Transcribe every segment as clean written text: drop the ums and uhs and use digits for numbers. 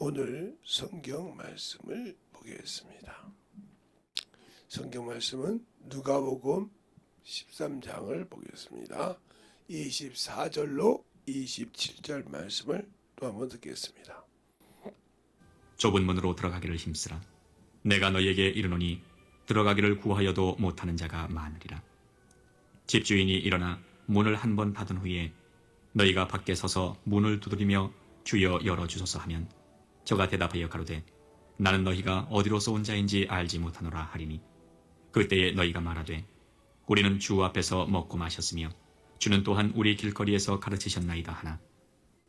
오늘 성경 말씀을 보겠습니다. 성경 말씀은 누가복음 13장을 보겠습니다. 24절로 27절 말씀을 또 한번 듣겠습니다. 좁은 문으로 들어가기를 힘쓰라. 내가 너희에게 이르노니 들어가기를 구하여도 못하는 자가 많으리라. 집주인이 일어나 문을 한 번 닫은 후에 너희가 밖에 서서 문을 두드리며 주여 열어주소서 하면 저가 대답하여 가로되 나는 너희가 어디로서 온 자인지 알지 못하노라 하리니 그때에 너희가 말하되 우리는 주 앞에서 먹고 마셨으며 주는 또한 우리 길거리에서 가르치셨나이다 하나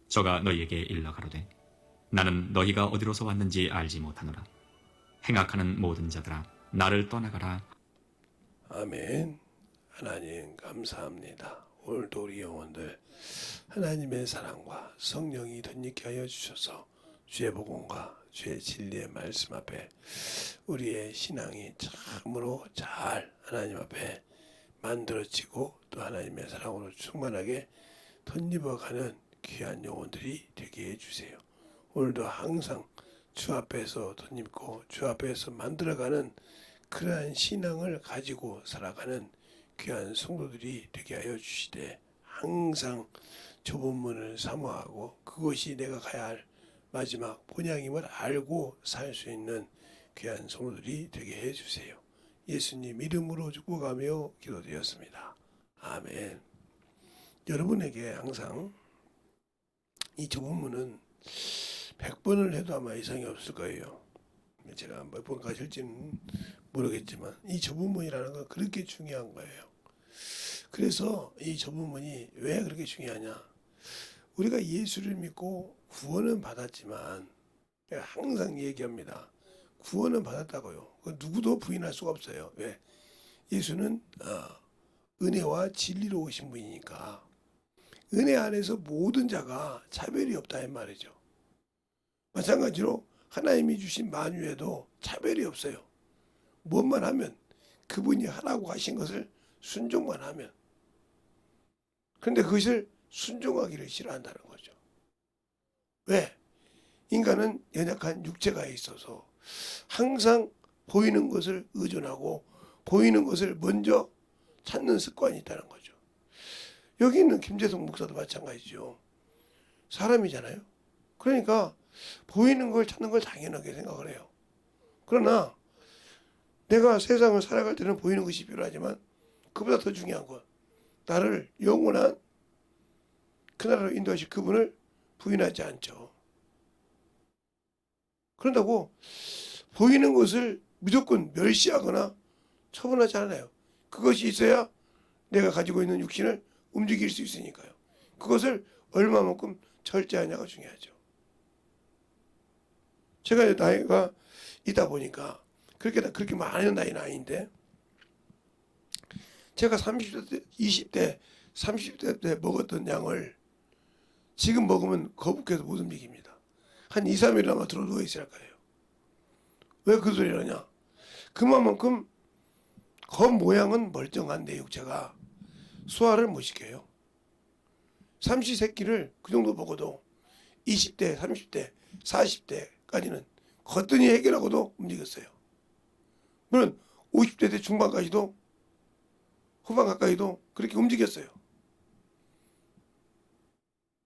저가 너희에게 일러 가로되 나는 너희가 어디로서 왔는지 알지 못하노라. 행악하는 모든 자들아 나를 떠나가라. 아멘. 하나님 감사합니다. 오늘도 우리 영혼들 하나님의 사랑과 성령이 덧입게 하여 주셔서 주의 복음과 주의 진리의 말씀 앞에 우리의 신앙이 참으로 잘 하나님 앞에 만들어지고 또 하나님의 사랑으로 충만하게 덧입어가는 귀한 영혼들이 되게 해주세요. 오늘도 항상 주 앞에서 덧입고 주 앞에서 만들어가는 그러한 신앙을 가지고 살아가는 귀한 성도들이 되게 하여 주시되 항상 좁은 문을 사모하고 그것이 내가 가야 할 마지막 본향임을 알고 살 수 있는 귀한 성도들이 되게 해주세요. 예수님 이름으로 축복하며 기도드렸습니다. 아멘. 여러분에게 항상 이 좁은 문은 100번을 해도 아마 이상이 없을 거예요. 제가 몇 번 가실지는 모르겠지만 이 좁은 문이라는 건 그렇게 중요한 거예요. 그래서 이 좁은 문이 왜 그렇게 중요하냐? 우리가 예수를 믿고 구원은 받았지만 제가 항상 얘기합니다. 구원은 받았다고요. 누구도 부인할 수가 없어요. 왜? 예수는 은혜와 진리로 오신 분이니까 은혜 안에서 모든 자가 차별이 없다 이 말이죠. 마찬가지로 하나님이 주신 만유에도 차별이 없어요. 뭔만 하면 그분이 하라고 하신 것을 순종만 하면. 그런데 그것을 순종하기를 싫어한다는 거죠. 왜? 인간은 연약한 육체가 있어서 항상 보이는 것을 의존하고 보이는 것을 먼저 찾는 습관이 있다는 거죠. 여기 있는 김재성 목사도 마찬가지죠. 사람이잖아요. 그러니까 보이는 걸 찾는 걸 당연하게 생각을 해요. 그러나 내가 세상을 살아갈 때는 보이는 것이 필요하지만 그보다 더 중요한 건 나를 영원한 그 나라로 인도하실 그분을 부인하지 않죠. 그런다고 보이는 것을 무조건 멸시하거나 처분하지 않아요. 그것이 있어야 내가 가지고 있는 육신을 움직일 수 있으니까요. 그것을 얼마만큼 절제하냐가 중요하죠. 제가 나이가 있다 보니까 그렇게 많은 나이는 아닌데 제가 30대 때, 20대, 30대 때 먹었던 양을 지금 먹으면 거북해서 못 움직입니다. 한 2, 3일 아마 들어 누워 있을 거예요. 왜 그 소리를 하냐? 그만큼 겉모양은 멀쩡한 내 육체가 소화를 못 시켜요. 삼시세끼를 그 정도 먹어도 20대, 30대, 40대까지는 거뜬히 해결하고도 움직였어요. 물론 50대 때 중반까지도 후반 가까이도 그렇게 움직였어요.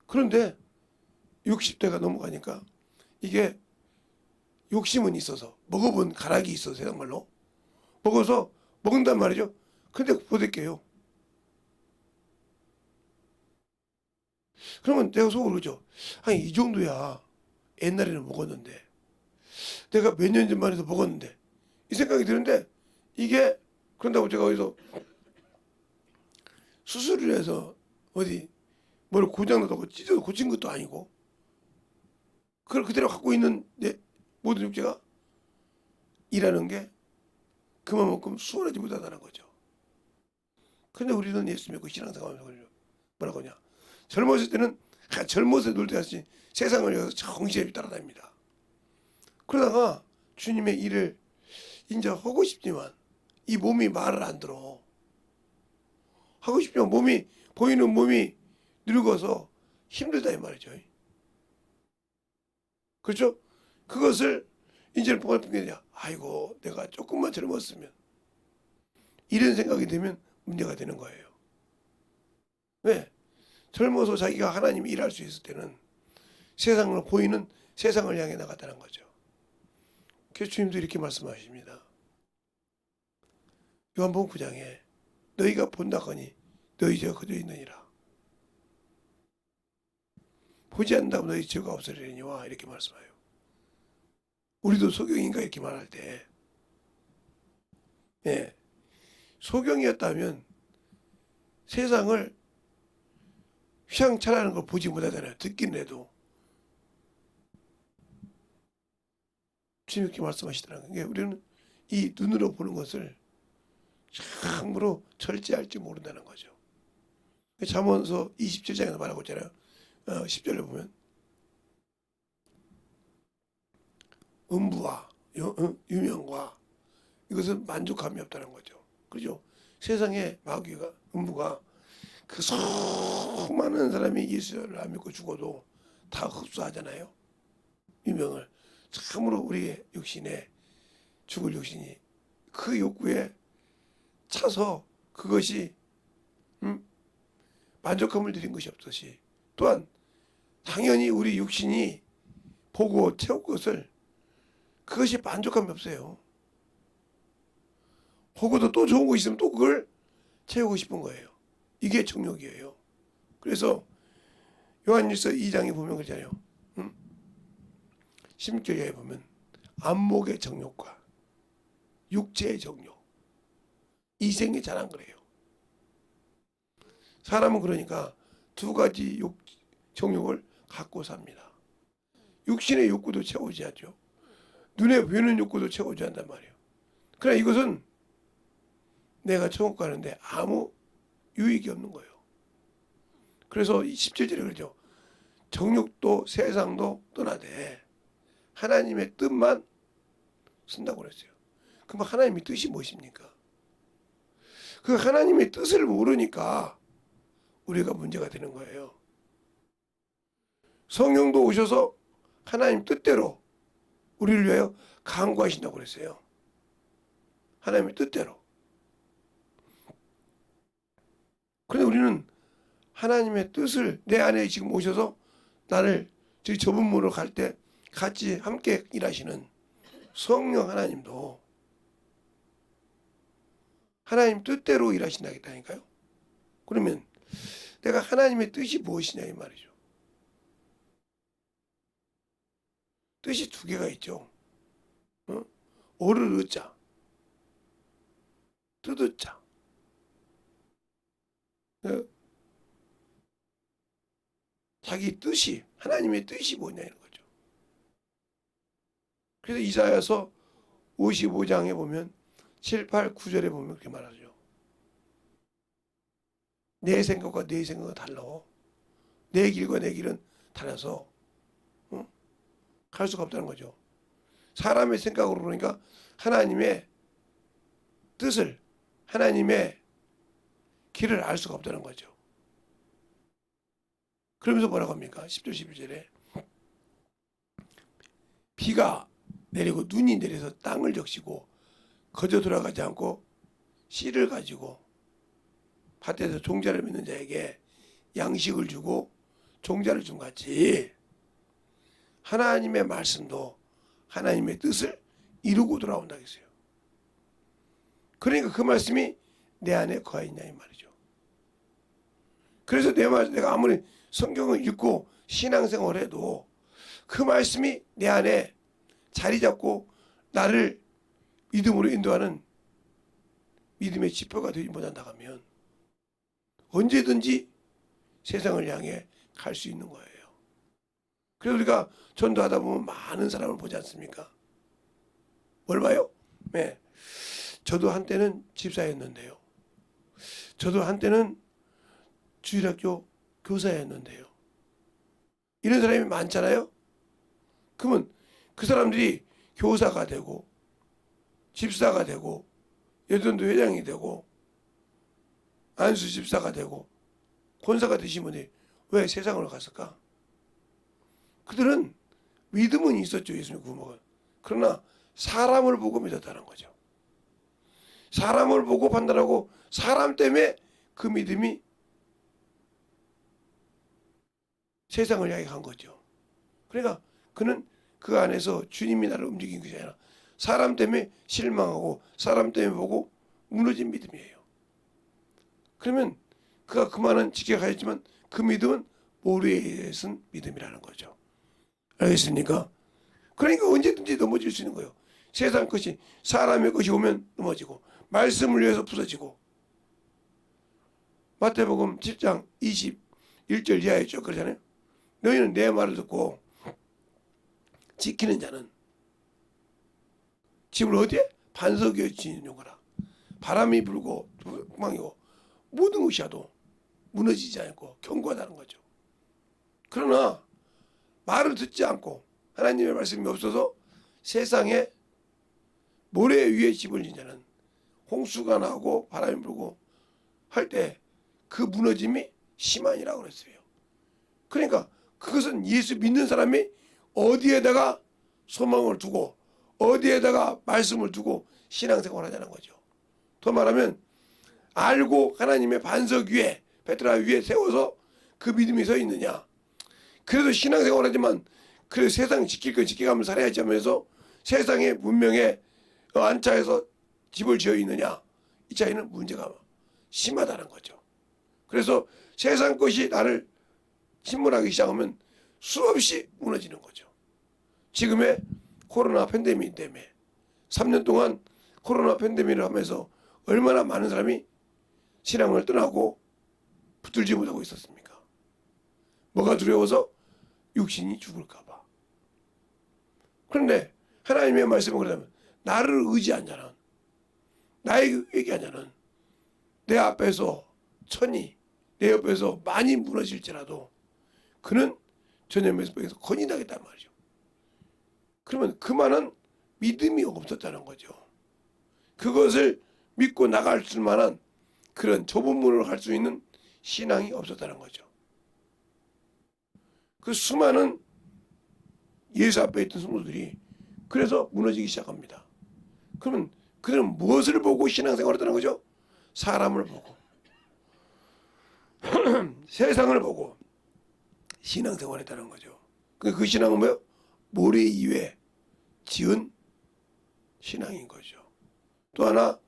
그런데 60대가 넘어가니까 이게 욕심은 있어서 먹어본 가락이 있어서 세상 말로 먹어서 먹는단 말이죠. 근데 보댈게요. 그러면 내가 속으로 그러죠. 아니 이 정도야 옛날에는 먹었는데 내가 몇 년 전만 해도 먹었는데 이 생각이 드는데 이게 그런다고 제가 어디서 수술을 해서 어디 뭘 고장나다고 찢어서 고친 것도 아니고 그걸 그대로 갖고 있는 내 모든 육체가 일하는 게 그만큼 수월하지 못하다는 거죠. 그런데 우리는 예수 믿고 신앙생활하면서 뭐라고 하냐. 젊었을 때는 젊어서 놀 때 같이 세상을 위해서 정신없이 따라다닙니다. 그러다가 주님의 일을 이제 하고 싶지만 이 몸이 말을 안 들어. 하고 싶지만 보이는 몸이 늙어서 힘들다 이 말이죠. 그렇죠? 그것을 이제는 보니까 아이고 내가 조금만 젊었으면 이런 생각이 되면 문제가 되는 거예요. 왜? 젊어서 자기가 하나님이 일할 수 있을 때는 세상을 보이는 세상을 향해 나갔다는 거죠. 그래서 주님도 이렇게 말씀하십니다. 요한복음 9장에 너희가 본다거니 너희 죄가 그저 있느니라. 보지 않는다면 너희 죄가 없으리니와 이렇게 말씀해요. 우리도 소경인가 이렇게 말할 때 예, 소경이었다면 세상을 휘황찬란한 걸 보지 못하잖아요. 듣긴 해도. 주님 이렇게 말씀하시더라고요. 그러니까 우리는 이 눈으로 보는 것을 참으로 절제할 줄 모른다는 거죠. 잠언서 27장에서 말하고 있잖아요. 10절에 보면 음부와 유명과 이것은 만족함이 없다는 거죠. 그죠? 세상에 마귀가 음부가 그 수많은 사람이 예수를 안 믿고 죽어도 다 흡수하잖아요. 유명을. 참으로 우리의 욕심에 죽을 욕심이 그 욕구에 차서 그것이 만족함을 드린 것이 없듯이 또한 당연히 우리 육신이 보고 채울 것을 그것이 만족함이 없어요. 보고도 또 좋은 것이 있으면 또 그걸 채우고 싶은 거예요. 이게 정욕이에요. 그래서 요한일서 2장에 보면 그러잖아요. 16절에 보면 안목의 정욕과 육체의 정욕, 이생의 자랑 그래요. 사람은 그러니까 두 가지 정욕을 갖고 삽니다. 육신의 욕구도 채우지 하죠. 눈에 보이는 욕구도 채우지 한단 말이에요. 그러나 이것은 내가 천국 가는데 아무 유익이 없는 거예요. 그래서 17절에 그러죠. 정욕도 세상도 떠나되 하나님의 뜻만 쓴다고 그랬어요. 그럼 하나님의 뜻이 무엇입니까? 그 하나님의 뜻을 모르니까 우리가 문제가 되는 거예요. 성령도 오셔서 하나님 뜻대로 우리를 위하여 간구하신다고 그랬어요. 하나님의 뜻대로. 그런데 우리는 하나님의 뜻을 내 안에 지금 오셔서 나를 좁은 문으로 갈 때 같이 함께 일하시는 성령 하나님도 하나님 뜻대로 일하신다니까요. 그러면 내가 하나님의 뜻이 무엇이냐 이 말이죠. 뜻이 두 개가 있죠. 오를 의자, 뜻의 자. 자기 뜻이 하나님의 뜻이 뭐냐 이런 거죠. 그래서 이사야서 55장에 보면 7, 8, 9절에 보면 그렇게 말하죠. 내 생각과 내 생각은 달라. 내 길과 내 길은 달라서 갈 수가 없다는 거죠. 사람의 생각으로 그러니까 하나님의 뜻을 하나님의 길을 알 수가 없다는 거죠. 그러면서 뭐라고 합니까? 10절 11절에 비가 내리고 눈이 내려서 땅을 적시고 거저 돌아가지 않고 씨를 가지고 밭에서 종자를 맺는 자에게 양식을 주고 종자를 준 같이 하나님의 말씀도 하나님의 뜻을 이루고 돌아온다 했어요. 그러니까 그 말씀이 내 안에 거하있냐 이 말이죠. 그래서 내가 아무리 성경을 읽고 신앙생활을 해도 그 말씀이 내 안에 자리 잡고 나를 믿음으로 인도하는 믿음의 지표가 되지 못한다 하면 언제든지 세상을 향해 갈 수 있는 거예요. 그래서 우리가 전도하다 보면 많은 사람을 보지 않습니까? 뭘 봐요? 네. 저도 한때는 집사였는데요. 저도 한때는 주일학교 교사였는데요. 이런 사람이 많잖아요. 그러면 그 사람들이 교사가 되고 집사가 되고 여전도 회장이 되고 안수 집사가 되고 권사가 되신 분이 왜 세상으로 갔을까? 그들은 믿음은 있었죠. 예수님 구원은. 그러나 사람을 보고 믿었다는 거죠. 사람을 보고 판단하고 사람 때문에 그 믿음이 세상을 향해 간 거죠. 그러니까 그는 그 안에서 주님이 나를 움직인 것이 아니라 사람 때문에 실망하고 사람 때문에 보고 무너진 믿음이에요. 그러면 그가 그만은 지켜가야지만 그 믿음은 모래에 쓴 믿음이라는 거죠. 알겠습니까? 그러니까 언제든지 넘어질 수 있는 거예요. 세상 것이 사람의 것이 오면 넘어지고 말씀을 위해서 부서지고 마태복음 7장 21절 이하에 쭉 그러잖아요. 너희는 내 말을 듣고 지키는 자는 집을 어디에? 반석 위에 지은 거라. 바람이 불고 망이고 모든 것이 와도 무너지지 않고 견고하다는 거죠. 그러나 말을 듣지 않고 하나님의 말씀이 없어서 세상에 모래 위에 집을 진 자는 홍수가 나고 바람이 불고 할 때 그 무너짐이 심하니라고 그랬어요. 그러니까 그것은 예수 믿는 사람이 어디에다가 소망을 두고 어디에다가 말씀을 두고 신앙생활을 하자는 거죠. 더 말하면 알고 하나님의 반석 위에 베드라 위에 세워서 그 믿음이 서 있느냐. 그래도 신앙생활을 하지만 그래도 세상 지킬 건 지켜가면서 살아야지 하면서 세상의 문명에 안차해서 집을 지어 있느냐. 이 차이는 문제가 심하다는 거죠. 그래서 세상 것이 나를 침몰하기 시작하면 수없이 무너지는 거죠. 지금의 코로나 팬데믹 때문에 3년 동안 코로나 팬데믹을 하면서 얼마나 많은 사람이 신앙을 떠나고 붙들지 못하고 있었습니까? 뭐가 두려워서? 육신이 죽을까 봐. 그런데 하나님의 말씀은 그러면 나를 의지한 자는 나에게 얘기한 자는 내 앞에서 천이 내 옆에서 많이 무너질지라도 그는 전염에서 건인하겠단 말이죠. 그러면 그만한 믿음이 없었다는 거죠. 그것을 믿고 나갈 만한 그런 좁은 문을 갈 수 있는 신앙이 없었다는 거죠. 그 수많은 예수 앞에 있던 성도들이 그래서 무너지기 시작합니다. 그러면 그들은 무엇을 보고 신앙생활을 했다는 거죠? 사람을 보고 세상을 보고 신앙생활을 했다는 거죠. 그 신앙은 뭐예요? 모래 위에 지은 신앙인 거죠. 또 하나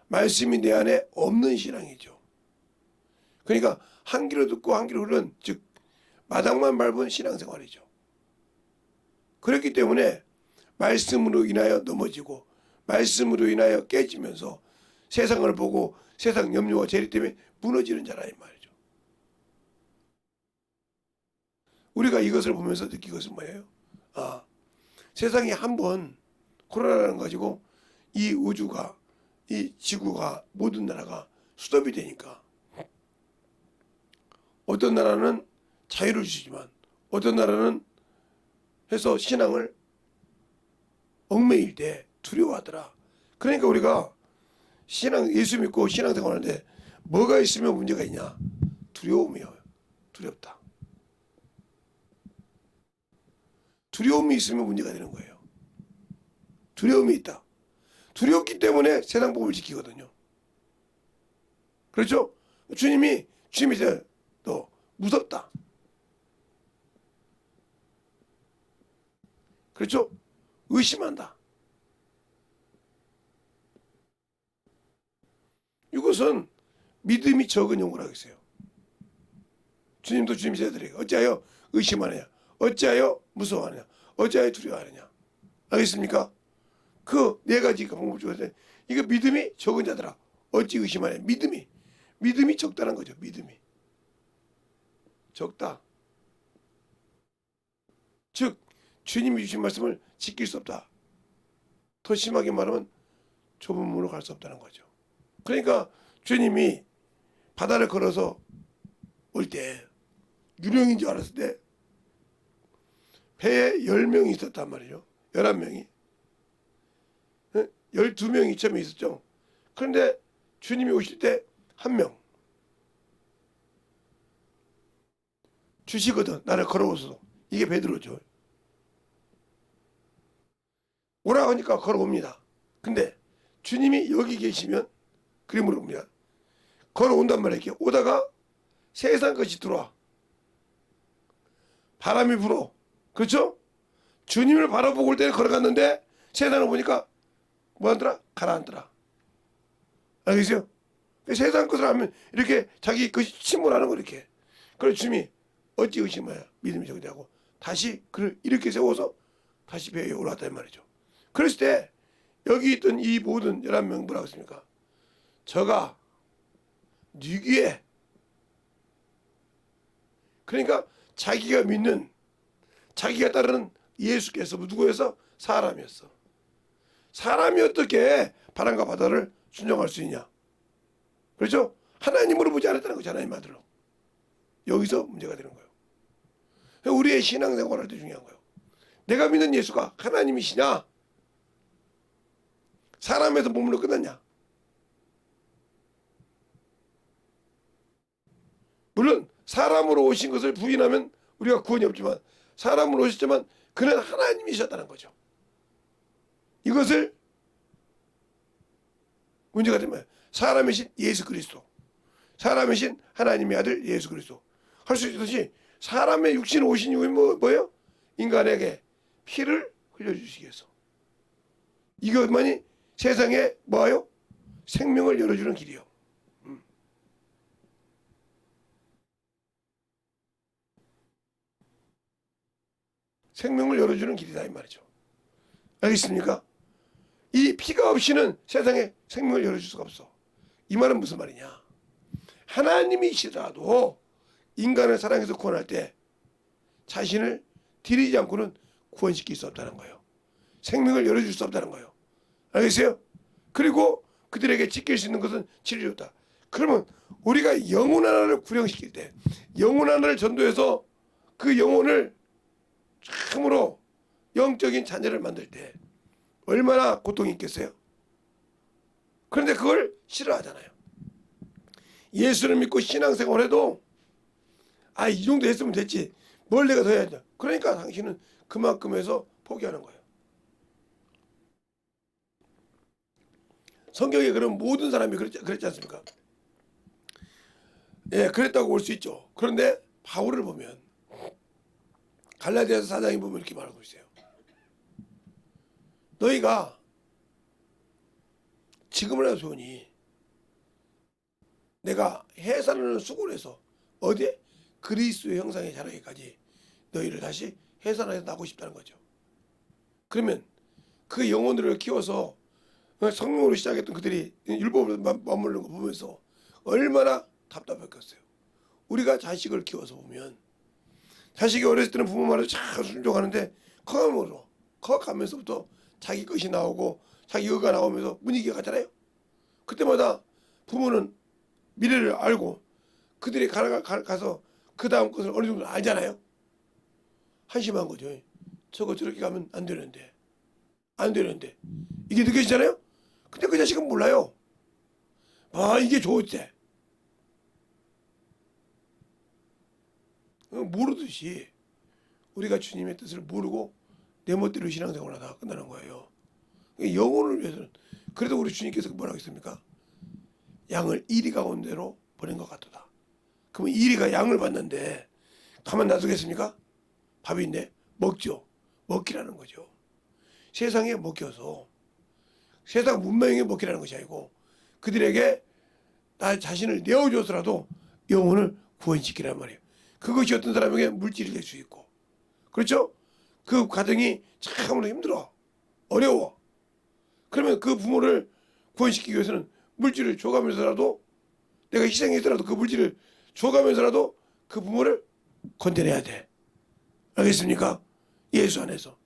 말씀이 내 안에 없는 신앙이죠. 그러니까 한 귀로 듣고 한 귀로 흐르는 즉 마당만 밟은 신앙생활이죠. 그렇기 때문에 말씀으로 인하여 넘어지고 말씀으로 인하여 깨지면서 세상을 보고 세상 염려와 재리 때문에 무너지는 자라 이 말이죠. 우리가 이것을 보면서 느낀 것은 뭐예요? 세상에 한번 코로나라는 거 가지고 이 우주가 이 지구가 모든 나라가 수답이 되니까 어떤 나라는 자유를 주지만 어떤 나라는 해서 신앙을 얽매일 때 두려워하더라. 그러니까 우리가 신앙 예수 믿고 신앙생활하는데 뭐가 있으면 문제가 있냐? 두려움이요. 두렵다. 두려움이 있으면 문제가 되는 거예요. 두려움이 있다. 두렵기 때문에 세상 법을 지키거든요. 그렇죠? 주님이 너 무섭다. 그렇죠? 의심한다. 이것은 믿음이 적은 용어라고 했어요. 주님도 주님 제자들에게 어찌하여 의심하느냐? 어찌하여 무서워하느냐? 어찌하여 두려워하느냐? 알겠습니까? 그 네 가지 방법 중에서 이거 믿음이 적은 자들아 어찌 의심하냐? 믿음이 적다는 거죠. 믿음이 적다. 즉 주님이 주신 말씀을 지킬 수 없다. 더 심하게 말하면 좁은 문으로 갈 수 없다는 거죠. 그러니까 주님이 바다를 걸어서 올 때 유령인 줄 알았을 때 배에 10명이 있었단 말이죠. 11명이. 12명이 처음에 있었죠. 그런데 주님이 오실 때 1명 주시거든. 나를 걸어오소서. 이게 베드로죠. 오라 하니까 걸어옵니다. 근데 주님이 여기 계시면 그림으로 봅니다. 걸어온단 말이에요. 이렇게 오다가 세상 것이 들어와. 바람이 불어. 그렇죠? 주님을 바라보고 올 때는 걸어갔는데 세상을 보니까 뭐 하더라? 가라앉더라. 알겠어요? 세상 것을 하면 이렇게 자기 것이 침몰하는 거 이렇게. 그래서 주님이 어찌 의심하여 믿음이 적냐고 다시 그를 이렇게 세워서 다시 배에 올라왔단 말이죠. 그랬을 때 여기 있던 이 모든 11명 뭐라고 했습니까? 저가 네 귀에, 그러니까 자기가 믿는, 자기가 따르는 예수께서 누구였어? 사람이었어. 사람이 어떻게 바람과 바다를 순종할 수 있냐? 그렇죠? 하나님으로 보지 않았다는 거죠. 하나님 아들로. 여기서 문제가 되는 거예요. 우리의 신앙생활 할 때 중요한 거예요. 내가 믿는 예수가 하나님이시냐? 사람에서 몸으로 끝났냐? 물론 사람으로 오신 것을 부인하면 우리가 구원이 없지만 사람으로 오셨지만 그는 하나님이셨다는 거죠. 이것을 문제가 되면 사람이신 예수 그리스도, 사람이신 하나님의 아들 예수 그리스도 할 수 있듯이 사람의 육신으로 오신 이유는 뭐예요? 인간에게 피를 흘려주시기 위해서. 이것만이 세상에 뭐예요? 생명을 열어주는 길이요. 생명을 열어주는 길이다 이 말이죠. 알겠습니까? 이 피가 없이는 세상에 생명을 열어줄 수가 없어. 이 말은 무슨 말이냐? 하나님이시라도 인간을 사랑해서 구원할 때 자신을 드리지 않고는 구원시킬 수 없다는 거예요. 생명을 열어줄 수 없다는 거예요. 알겠어요? 그리고 그들에게 지킬 수 있는 것은 진리였다. 그러면 우리가 영혼 하나를 구령시킬 때, 영혼 하나를 전도해서 그 영혼을 참으로 영적인 자녀를 만들 때 얼마나 고통이 있겠어요? 그런데 그걸 싫어하잖아요. 예수를 믿고 신앙생활해도 이 정도 했으면 됐지. 뭘 내가 더 해야 돼. 그러니까 당신은 그만큼 해서 포기하는 거예요. 성경에 그런 모든 사람이 그랬지 않습니까? 예, 그랬다고 볼 수 있죠. 그런데 바울을 보면 갈라디아서 4장에 보면 이렇게 말하고 있어요. 너희가 지금이라도 좋으니 내가 해산하는 수고해서 어디에? 그리스도의 형상에 자라기까지 너희를 다시 해산해서 나고 싶다는 거죠. 그러면 그 영혼들을 키워서 성령으로 시작했던 그들이 율법으로 맞물는 거 보면서 얼마나 답답했겠어요. 우리가 자식을 키워서 보면 자식이 어렸을 때는 부모 말을 잘 순종하는데 커가면서부터 자기 것이 나오고 자기 의가 나오면서 분위기가 가잖아요. 그때마다 부모는 미래를 알고 그들이 가서 그 다음 것을 어느 정도 알잖아요. 한심한 거죠. 저거 저렇게 가면 안 되는데 이게 느껴지잖아요. 근데 그 자식은 몰라요. 이게 좋을때 모르듯이 우리가 주님의 뜻을 모르고 내 멋대로 신앙생활을 하다가 끝나는 거예요. 영혼을 위해서는 그래도 우리 주님께서 뭐라고 했습니까? 양을 이리 가운데로 보낸 것 같도다. 그러면 이리가 양을 봤는데 가만 놔두겠습니까? 밥인데 먹죠. 먹기라는 거죠. 세상에 먹혀서 세상 문명에 먹히라는 것이 아니고 그들에게 나 자신을 내어줘서라도 영혼을 구원시키란 말이에요. 그것이 어떤 사람에게 물질이 될 수 있고, 그렇죠? 그 과정이 참으로 힘들어, 어려워. 그러면 그 부모를 구원시키기 위해서는 물질을 줘가면서라도 내가 희생해서라도 그 물질을 줘가면서라도 그 부모를 건져내야 돼. 알겠습니까? 예수 안에서.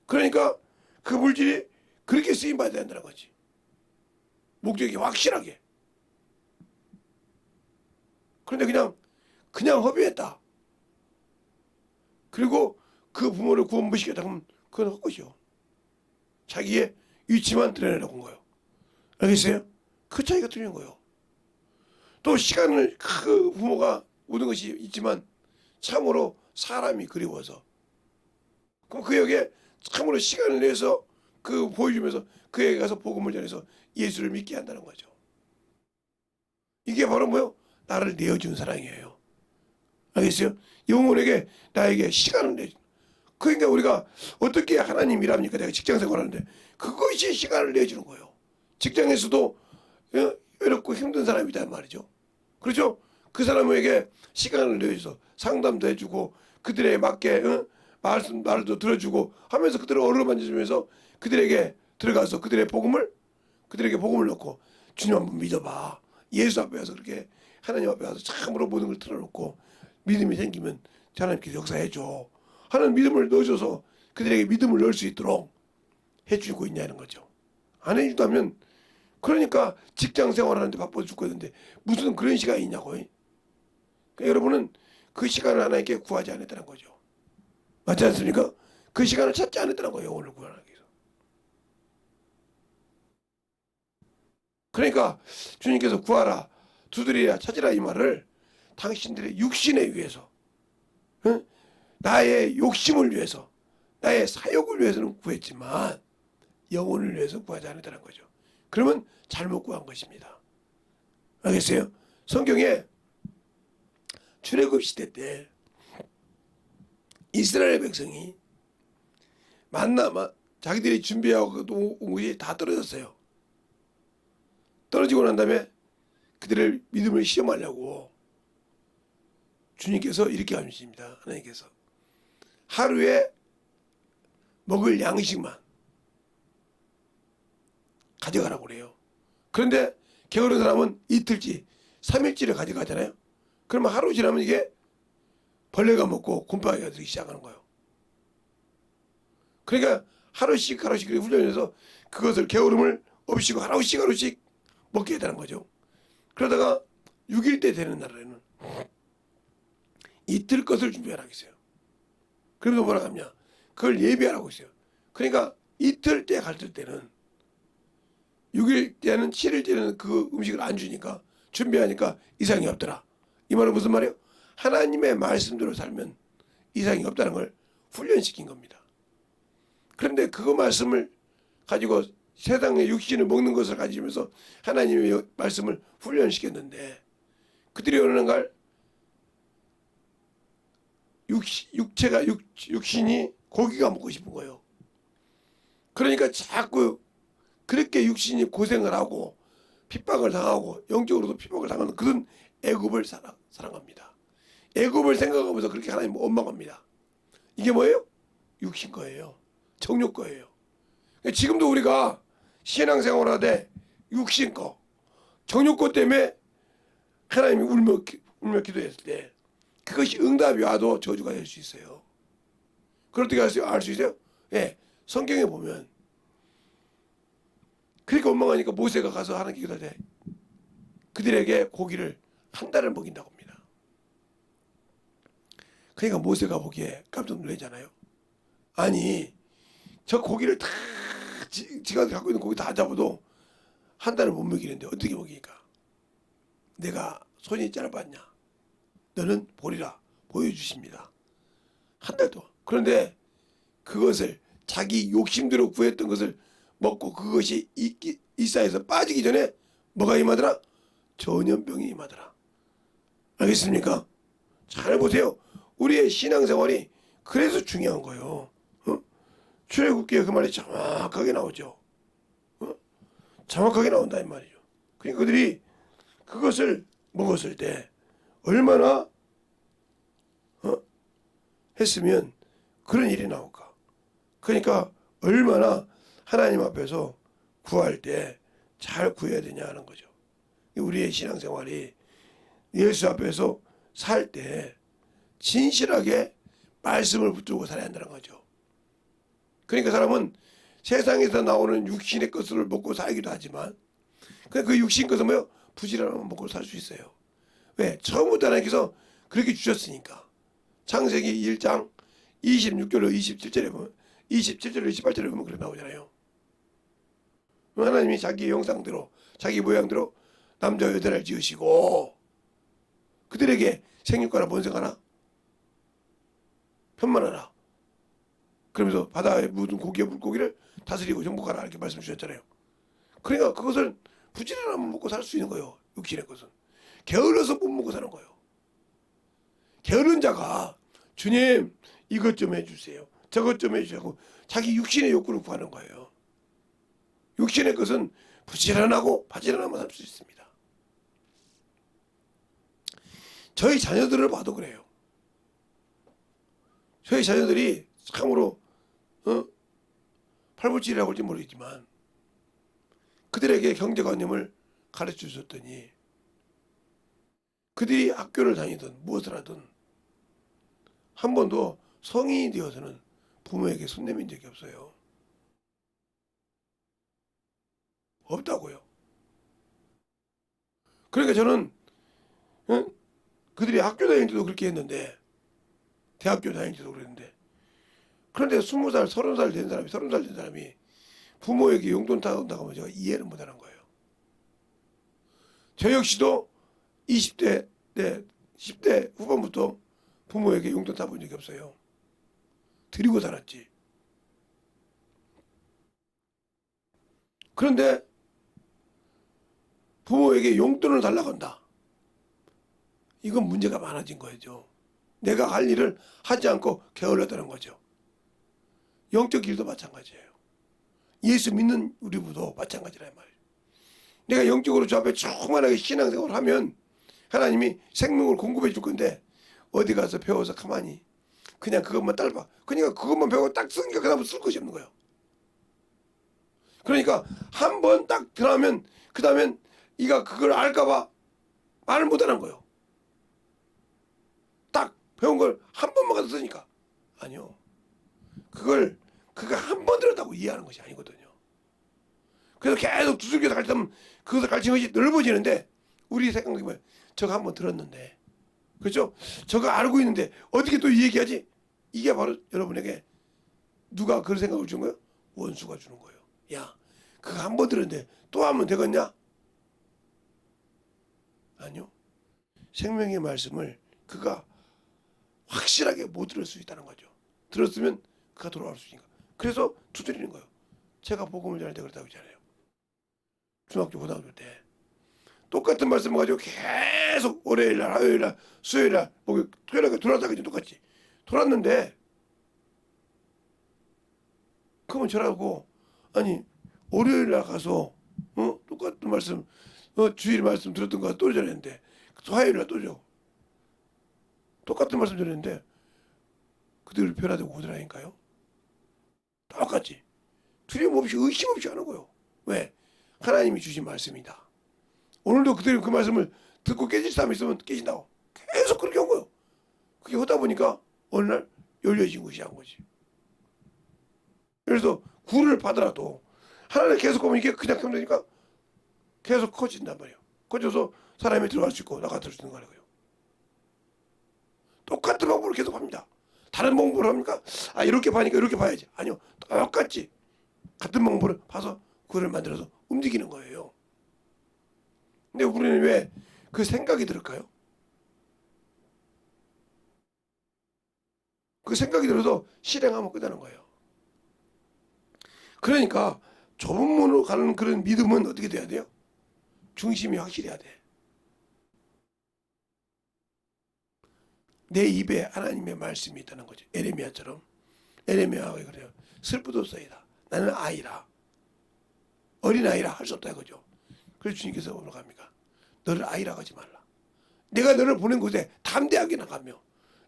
그러니까 그 물질이 그렇게 쓰임받아야 된다는 거지. 목적이 확실하게. 그런데 그냥 허비했다. 그리고 그 부모를 구원시키겠다 하면 그건 헛것이요. 자기의 위치만 드러내려고 한 거예요. 알겠어요? 그 차이가 틀린 거예요. 또 시간을 그 부모가 모든 것이 있지만 참으로 사람이 그리워서 그럼 그 역에 참으로 시간을 내서 그 보여주면서 그에게 가서 복음을 전해서 예수를 믿게 한다는 거죠. 이게 바로 뭐요? 나를 내어준 사랑이에요. 알겠어요? 영혼에게 나에게 시간을 내준. 그러니까 우리가 어떻게 하나님 일합니까? 내가 직장 생활하는데 그것이 시간을 내주는 거예요. 직장에서도 외롭고 힘든 사람이 있단 말이죠. 그렇죠? 그 사람에게 시간을 내줘서 상담도 해주고 그들에 맞게 말도 들어주고 하면서 그들을 어루만져주면서 그들에게 들어가서 그들에게 복음을 넣고 주님 한번 믿어봐. 예수 앞에 와서 그렇게 하나님 앞에 와서 참으로 모든 걸 틀어놓고 믿음이 생기면 하나님께서 역사해줘 하는 믿음을 넣어줘서 그들에게 믿음을 넣을 수 있도록 해주고 있냐는 거죠. 안 해준다면 그러니까 직장 생활하는데 바빠 죽겠는데 무슨 그런 시간이 있냐고. 그러니까 여러분은 그 시간을 하나님께 구하지 않았다는 거죠. 맞지 않습니까? 그 시간을 찾지 않았다는 거예요. 영혼을 구하기 위해서. 그러니까 주님께서 구하라 두드리라 찾으라 이 말을 당신들의 육신에 위해서 나의 욕심을 위해서 나의 사욕을 위해서는 구했지만 영혼을 위해서 구하지 않았다는 거죠. 그러면 잘못 구한 것입니다. 알겠어요? 성경에 출애굽 시대 때 이스라엘 백성이 자기들이 준비하고 온 것이 다 떨어졌어요. 떨어지고 난 다음에 그들의 믿음을 시험하려고 주님께서 이렇게 하십니다. 하나님께서 하루에 먹을 양식만 가져가라고 그래요. 그런데 게으른 사람은 이틀치 3일치를 가져가잖아요. 그러면 하루 지나면 이게 벌레가 먹고 곰팡이가 들기 시작하는 거예요. 그러니까 하루씩 훈련해서 그것을 게으름을 없이고 하루씩 먹게 해야 되는 거죠. 그러다가 6일 때 되는 날에는 이틀 것을 준비하라고 했어요. 그러면서 뭐라 하냐? 그걸 예비하라고 했어요. 그러니까 이틀 때 갔을 때는 6일 때는 7일 때는 그 음식을 안 주니까 준비하니까 이상이 없더라. 이 말은 무슨 말이에요? 하나님의 말씀대로 살면 이상이 없다는 걸 훈련시킨 겁니다. 그런데 그 말씀을 가지고 세상의 육신을 먹는 것을 가지면서 하나님의 말씀을 훈련시켰는데 그들이 어느 날 육신이 고기가 먹고 싶은 거예요. 그러니까 자꾸 그렇게 육신이 고생을 하고 핍박을 당하고 영적으로도 핍박을 당하는 그런 애굽을 사랑합니다. 애굽을 생각하면서 그렇게 하나님 원망합니다. 이게 뭐예요? 육신 거예요. 정욕 거예요. 지금도 우리가 신앙생활하되 육신 거, 정욕 거 때문에 하나님이 울며 기도했을 때 그것이 응답이 와도 저주가 될 수 있어요. 그럴 때 알 수 있어요? 예, 성경에 보면 그렇게 원망하니까 모세가 가서 하나님께 기도할 때 그들에게 고기를 한 달을 먹인다고 합니다. 그러니까 모세가 보기에 깜짝 놀라잖아요. 아니 저 고기를 다 지가 갖고 있는 고기 다 잡아도 한 달을 못 먹이는데 어떻게 먹이니까? 내가 손이 짧았냐? 너는 보리라 보여주십니다. 한 달 동안. 그런데 그것을 자기 욕심대로 구했던 것을 먹고 그것이 이사에서 빠지기 전에 뭐가 임하더라? 전염병이 임하더라. 알겠습니까? 잘 보세요. 우리의 신앙생활이 그래서 중요한 거예요. 출애굽기에 그 말이 정확하게 나오죠. 정확하게 나온다 이 말이죠. 그러니까 그들이 그것을 먹었을 때 얼마나 했으면 그런 일이 나올까. 그러니까 얼마나 하나님 앞에서 구할 때 잘 구해야 되냐 하는 거죠. 우리의 신앙생활이 예수 앞에서 살 때 진실하게 말씀을 붙들고 살아야 한다는 거죠. 그러니까 사람은 세상에서 나오는 육신의 것을 먹고 살기도 하지만 그 육신 것은 뭐요? 부지런하면 먹고 살 수 있어요. 왜? 처음부터 하나님께서 그렇게 주셨으니까. 창세기 1장 26절로 27절에 보면 27절로 28절에 보면 그렇게 나오잖아요. 하나님이 자기 형상대로 자기 모양대로 남자 여자를 지으시고 그들에게 생육하라 번성하라 편만하라 그러면서 바다에 묻은 고기와 물고기를 다스리고 정복하라 이렇게 말씀 주셨잖아요. 그러니까 그것을 부지런하면 먹고 살 수 있는 거예요. 육신의 것은. 게을러서 못 먹고 사는 거예요. 게으른 자가 주님 이것 좀 해주세요. 저것 좀 해주시고 자기 육신의 욕구를 구하는 거예요. 육신의 것은 부지런하고 바지런하면 살 수 있습니다. 저희 자녀들을 봐도 그래요. 저희 자녀들이 참으로 팔불질이라고 할지 모르겠지만 그들에게 경제관념을 가르쳐 주셨더니 그들이 학교를 다니든 무엇을 하든 한 번도 성인이 되어서는 부모에게 손 내민 적이 없어요. 없다고요. 그러니까 저는 그들이 학교 다닐 때도 그렇게 했는데 대학교 다닐 때도 그랬는데 그런데 20살, 30살 된 사람이 30살 된 사람이 부모에게 용돈 타온다고 하면 제가 이해를 못하는 거예요. 저 역시도 20대, 10대 후반부터 부모에게 용돈 타본 적이 없어요. 드리고 살았지. 그런데 부모에게 용돈을 달라고 한다. 이건 문제가 많아진 거죠. 내가 할 일을 하지 않고 게을렀다는 거죠. 영적 길도 마찬가지예요. 예수 믿는 우리 부도 마찬가지란 말이에요. 내가 영적으로 저 앞에 충만하게 신앙생활을 하면 하나님이 생명을 공급해 줄 건데 어디 가서 배워서 가만히 그냥 그것만 따라 그러니까 그것만 배우고 딱 쓰니까 그 다음에 쓸 것이 없는 거예요. 그러니까 한 번 딱 들어가면 그 다음엔 이가 그걸 알까봐 말을 못하는 거예요. 딱 배운 걸 한 번만 가서 쓰니까. 아니요. 그거 한 번 들었다고 이해하는 것이 아니거든요. 그래서 계속 두들겨서 가르치면 그것을 가르치는 것이 넓어지는데 우리 생각이 뭐예요? 저거 한 번 들었는데 그렇죠? 저거 알고 있는데 어떻게 또 이 얘기하지? 이게 바로 여러분에게 누가 그런 생각을 준 거예요? 원수가 주는 거예요. 야, 그거 한 번 들었는데 또 하면 되겠냐? 아니요. 생명의 말씀을 그가 확실하게 못 들을 수 있다는 거죠. 들었으면 그가 돌아올 수 있으니까. 그래서 두드리는 거예요. 제가 복음을 전할 때 그랬다고 했잖아요. 중학교 고등학교 때 똑같은 말씀을 가지고 계속 월요일날 화요일날 수요일날 토요일날 돌아다니지 똑같이 돌았는데 그러면 저라고 아니 월요일날 가서 똑같은 말씀 주일 말씀 들었던 거 또 전했는데 화요일날 또죠. 똑같은 말씀 전했는데 그들 변화되고 오더라니까요. 똑같이 두려움 없이 의심 없이 하는 거예요. 왜? 하나님이 주신 말씀이다. 오늘도 그들이 그 말씀을 듣고 깨질 사람이 있으면 깨진다고 계속 그렇게 한 거예요. 그게 하다 보니까 어느 날 열려진 것이 한 거지. 그래서 구를 받으라도 하나님 계속 보면 이게 그냥 하면 되니까 계속 커진단 말이에요. 커져서 사람이 들어갈 수 있고 나가 들어갈 수 있는 거예요. 똑같은 방법으로 계속 합니다. 다른 방법으로 합니까? 아 이렇게 봐니까 이렇게 봐야지. 아니요. 똑같이 같은 방법으로 봐서 그걸 만들어서 움직이는 거예요. 근데 우리는 왜 그 생각이 들을까요? 그 생각이 들어서 실행하면 끝나는 거예요. 그러니까 좁은 문으로 가는 그런 믿음은 어떻게 돼야 돼요? 중심이 확실해야 돼. 내 입에 하나님의 말씀이 있다는 거죠. 에레미야처럼. 에레미야가 그래요. 슬프도소이다. 나는 아이라. 어린아이라 할 수 없다 이거죠. 그래서 주님께서 오늘 갑니까? 너를 아이라고 하지 말라. 내가 너를 보낸 곳에 담대하게 나가며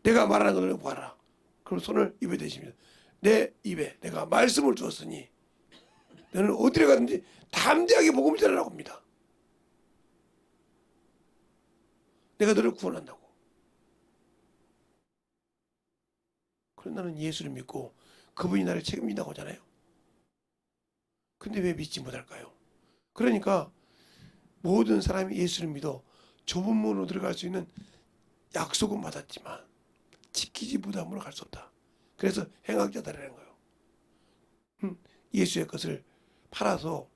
내가 말하는 걸 너를 봐라. 그럼 손을 입에 대십니다. 내 입에 내가 말씀을 주었으니 너는 어디를 가든지 담대하게 복음을 전하라고 합니다. 내가 너를 구원한다고. 그럼 나는 예수를 믿고 그분이 나를 책임진다고 하잖아요. 근데 왜 믿지 못할까요? 그러니까 모든 사람이 예수를 믿어 좁은 문으로 들어갈 수 있는 약속은 받았지만 지키지 못함으로 갈 수 없다. 그래서 행악자다라는 거예요. 예수의 것을 팔아서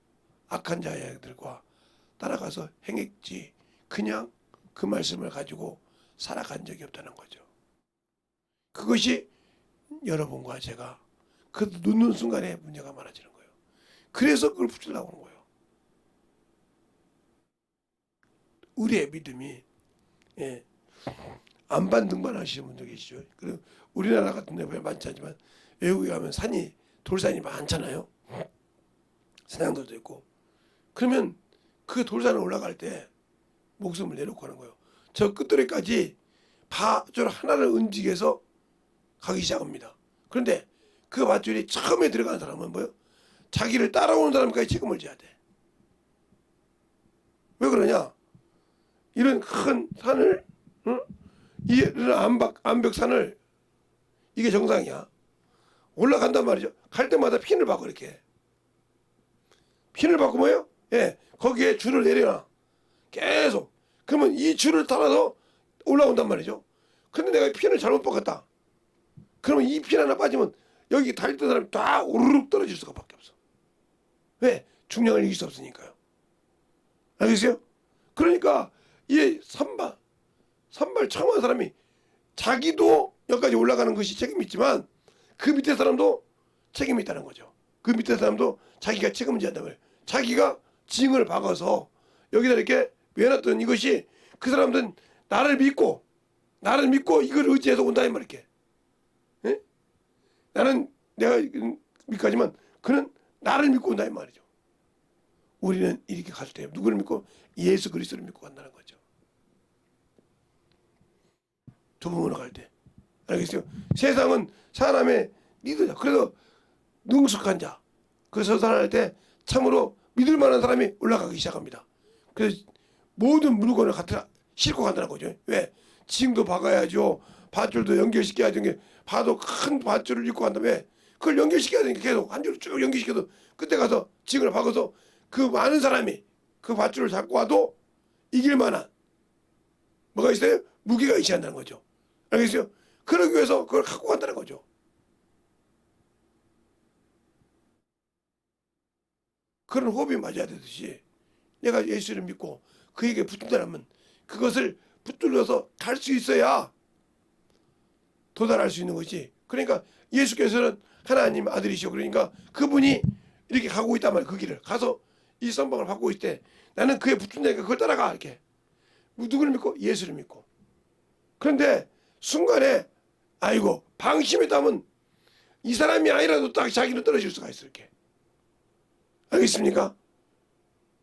악한 자들과 따라가서 행했지 그냥 그 말씀을 가지고 살아간 적이 없다는 거죠. 그것이 여러분과 제가 그 놓는 순간에 문제가 많아지는 거예요. 그래서 그걸 붙이려고 하는 거예요. 우리의 믿음이 예, 안반 등반하시는 분들 계시죠. 그리고 우리나라 같은 데 많지 않지만 외국에 가면 산이 돌산이 많잖아요. 산양들도 있고. 그러면 그 돌산을 올라갈 때 목숨을 내놓고 하는 거예요. 저 끝도리까지 밧줄 하나를 움직여서 가기 시작합니다. 그런데 그 밧줄이 처음에 들어가는 사람은 뭐예요? 자기를 따라오는 사람까지 책임을 져야 돼. 왜 그러냐? 이런 큰 산을 이런 암벽산을 이게 정상이야. 올라간단 말이죠. 갈 때마다 핀을 박고 이렇게. 핀을 박고 뭐예요? 예, 거기에 줄을 내려놔. 계속. 그러면 이 줄을 따라서 올라온단 말이죠. 근데 내가 핀을 잘못 박았다. 그러면 이 핀 하나 빠지면 여기 달리던 사람이 다 오르륵 떨어질 수가밖에 없어. 왜? 중량을 이길 수 없으니까요. 알겠어요? 그러니까 이 산발 청한 사람이 자기도 여기까지 올라가는 것이 책임이 있지만 그 밑에 사람도 책임이 있다는 거죠. 그 밑에 사람도 자기가 책임을 져야 한다고요. 자기가 징을 박아서 여기다 이렇게 외놨던 이것이 그 사람들은 나를 믿고 이걸 의지해서 온다 이 말 이렇게. 예? 나는 내가 믿고 하지만 그는 나를 믿고 온다 이 말이죠. 우리는 이렇게 갈 때 누구를 믿고 예수 그리스도를 믿고 간다는 거죠. 좁음으로 갈 때. 알겠어요? 세상은 사람의 리더자. 그래서 능숙한 자. 그래서 살아갈 때 참으로 믿을 만한 사람이 올라가기 시작합니다. 그래서 모든 물건을 갖다 싣고 간다는 거죠. 왜? 징도 박아야죠. 밧줄도 연결시켜야 되는 게 봐도 큰 밧줄을 싣고 간다. 왜? 그걸 연결시켜야 되니까 계속 한 줄을 쭉 연결시켜도 그때 가서 징을 박아서 그 많은 사람이 그 밧줄을 잡고 와도 이길 만한 뭐가 있어요? 무게가 있어야 한다는 거죠. 알겠어요? 그러기 위해서 그걸 갖고 간다는 거죠. 그런 호흡이 맞아야 되듯이 내가 예수를 믿고 그에게 붙든다면 그것을 붙들려서 갈 수 있어야 도달할 수 있는 것이. 그러니까 예수께서는 하나님 아들이시오. 그러니까 그분이 이렇게 가고 있단 말이에요. 그 길을 가서 이 선방을 받고 있을 때 나는 그에 붙든다니까 그걸 따라가 이렇게. 누구를 믿고? 예수를 믿고. 그런데 순간에 아이고 방심했다면 이 사람이 아니라도 딱 자기는 떨어질 수가 있어 이렇게. 알겠습니까?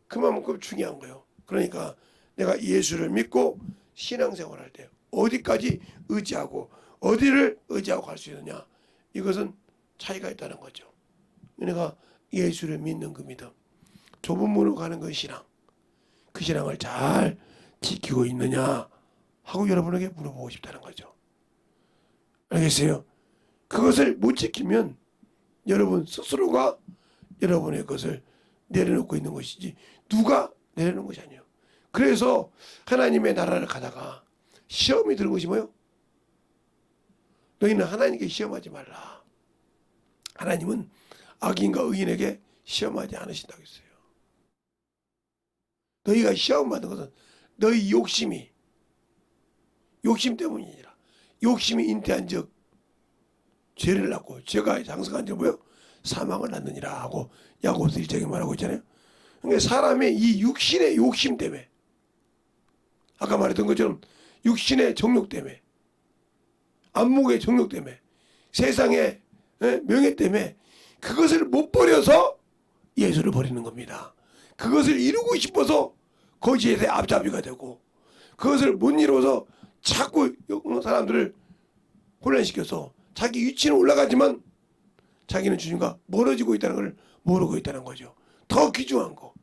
그만큼 중요한 거예요. 그러니까 내가 예수를 믿고 신앙생활할 때 어디까지 의지하고 어디를 의지하고 갈 수 있느냐, 이것은 차이가 있다는 거죠. 내가 예수를 믿는 그 믿음, 좁은 문으로 가는 그 신앙, 그 신앙을 잘 지키고 있느냐 하고 여러분에게 물어보고 싶다는 거죠. 알겠어요? 그것을 못 지키면 여러분 스스로가 여러분의 것을 내려놓고 있는 것이지 누가 내려놓은 것이 아니에요. 그래서 하나님의 나라를 가다가 시험이 드는 것이 뭐예요? 너희는 하나님께 시험하지 말라. 하나님은 악인과 의인에게 시험하지 않으신다고 했어요. 너희가 시험받는 것은 너희 욕심 때문이니라. 욕심이 잉태한 즉 죄를 낳고 죄가 장성한 즉 뭐예요? 사망을 낳느니라 하고 야고보서 1장에 말하고 있잖아요. 그러니까 사람의 이 육신의 욕심 때문에, 아까 말했던 것처럼 육신의 정욕 때문에, 안목의 정욕 때문에, 세상의 명예 때문에 그것을 못 버려서 예수를 버리는 겁니다. 그것을 이루고 싶어서 거지에 앞잡이가 되고, 그것을 못 이루어서 자꾸 사람들을 혼란시켜서 자기 위치는 올라가지만 자기는 주님과 멀어지고 있다는 걸 모르고 있다는 거죠. 더 귀중한 거,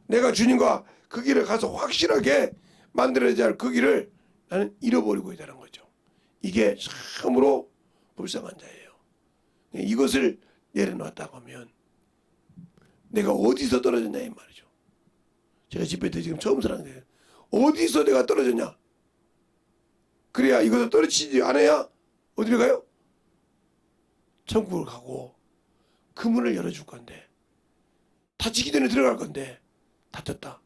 내가 주님과 그 길을 가서 확실하게 만들어야 할 그 길을 나는 잃어버리고 있다는 거죠. 이게 참으로 불쌍한 자예요. 이것을 내려놨다고 하면 내가 어디서 떨어졌냐 이 말이죠. 제가 집회 때 지금 처음 살았는데 어디서 내가 떨어졌냐. 그래야 이것을 떨어지지 않아야 어디를 가요? 천국을 가고 그 문을 열어줄 건데, 닫히기 전에 들어갈 건데 닫혔다.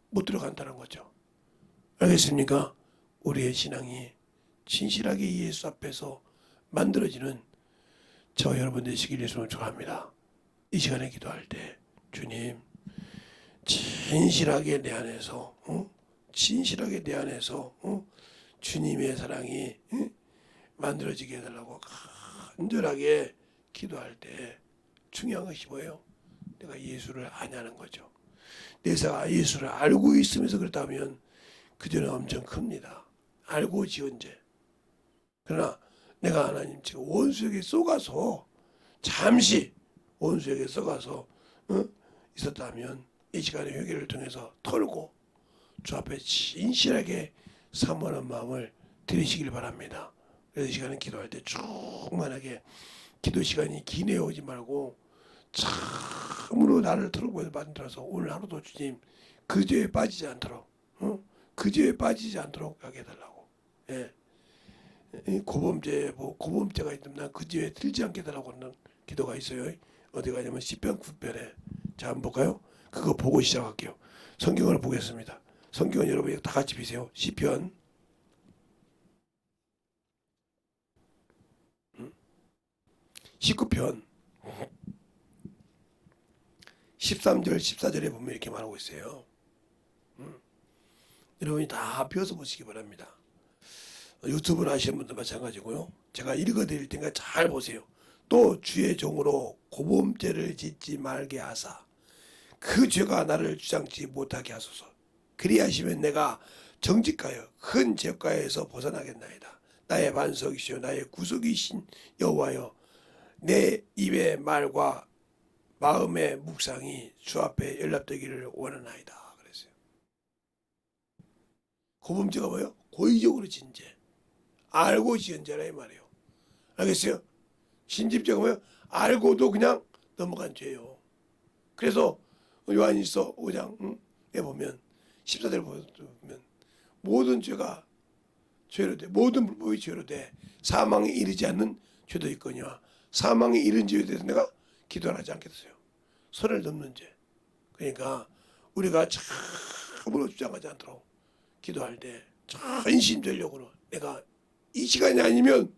못 들어간다는 거죠. 알겠습니까? 우리의 신앙이 진실하게 예수 앞에서 만들어지는 저와 여러분 되시길 예수님을 축원합니다. 이 시간에 기도할 때 주님 진실하게 내 안에서 진실하게 내 안에서 주님의 사랑이 만들어지게 해달라고 간절하게 기도할 때 중요한 것이 뭐예요? 내가 예수를 아냐는 거죠. 내가 예수를 알고 있으면서 그렇다면 그 죄는 엄청 큽니다. 알고 지은 죄. 그러나 내가 하나님 지금 원수에게 쏘가서 잠시 원수에게 쏘가서 있었다면 이 시간에 회개를 통해서 털고 주 앞에 진실하게 사모하는 마음을 들이시길 바랍니다. 그래서 이 시간에 기도할 때 충만하게 기도 시간이 기내 오지 말고 참으로 나를 털고 만들어서 오늘 하루도 주님 그 죄에 빠지지 않도록 그 죄에 빠지지 않도록 하게 해달라고. 예. 고범죄가 있으면 난 그 죄에 들지 않게 해달라고 하는 기도가 있어요. 어디 가냐면 시편 9편에 자 한번 볼까요? 그거 보고 시작할게요. 성경을 보겠습니다. 성경은 여러분이 다 같이 비세요. 시편 19편 13절 14절에 보면 이렇게 말하고 있어요. 여러분이 다 비워서 보시기 바랍니다. 유튜브를 하시는 분도 마찬가지고요. 제가 읽어드릴 테니까 잘 보세요. 또 주의 종으로 고범죄를 짓지 말게 하사 그 죄가 나를 주장치 못하게 하소서. 그리하시면 내가 정직하여 큰 죄가에서 벗어나겠나이다. 나의 반석이시요 나의 구속이신 여호와여 내 입의 말과 마음의 묵상이 주 앞에 연락되기를 원하나이다. 그랬어요. 고범죄가 뭐예요? 고의적으로 지은 죄. 알고 지은 죄라 이 말이에요. 알겠어요? 신집죄가 뭐예요? 알고도 그냥 넘어간 죄예요. 그래서 요한일서 5장에 보면 14절 보면 모든 죄가 죄로 돼. 모든 불법이 죄로 돼. 사망에 이르지 않는 죄도 있거니와 사망에 이른 죄에 대해서 내가 기도를 하지 않겠어요. 선을 넘는 죄. 그러니까 우리가 참으로 주장하지 않도록 기도할 때 전심전력으로 내가 이 시간이 아니면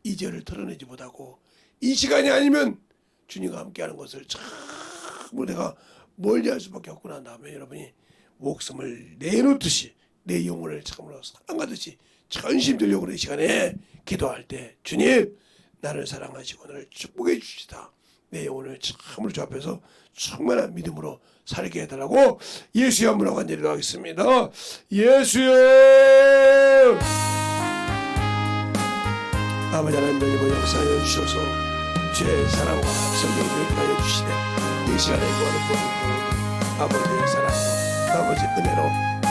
이 죄를 털어내지 못하고 이 시간이 아니면 주님과 함께하는 것을 참으로 내가 멀리할 수밖에 없구나 한 다음에 여러분이 목숨을 내놓듯이 내 영혼을 참으로 사랑하듯이 전심전력으로 이 시간에 기도할 때 주님 나를 사랑하시고 나를 축복해 주시다. 내 영혼을 참으로 주 앞에서 충만한 믿음으로 살게 해달라고 예수의 이름으로 간절히 기도하겠습니다. 예수여 아버지 하나님 이번 역사하여 주셔서 죄의 사랑과 성령을 하여 주시되 이 시간에 구하는 모든 아버지의 사랑과 아버지 은혜로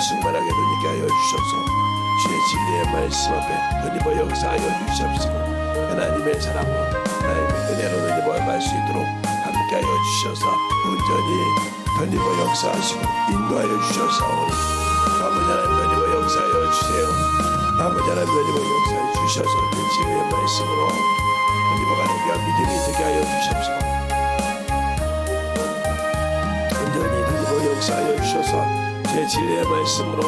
충만하게 누리게 하여 주셔서 주의 진리의 말씀 앞에 누리고 역사하여 주시옵시고 하나님의 사랑과 하나님의 은혜로 누리고 갈 수 있도록 함께 하여 주셔서 온전히 누리고 역사하시고 인도하여 주셔서 아버지 하나님 누리고 역사하여 주세요. 아버지 하나님 누리고 역사하여 주셔서 그 진리의 말씀으로 누리고 가는 귀한 믿음이 되게 하여 주십시오. 온전히 누리고 역사하여 주셔서 제 진리의 말씀으로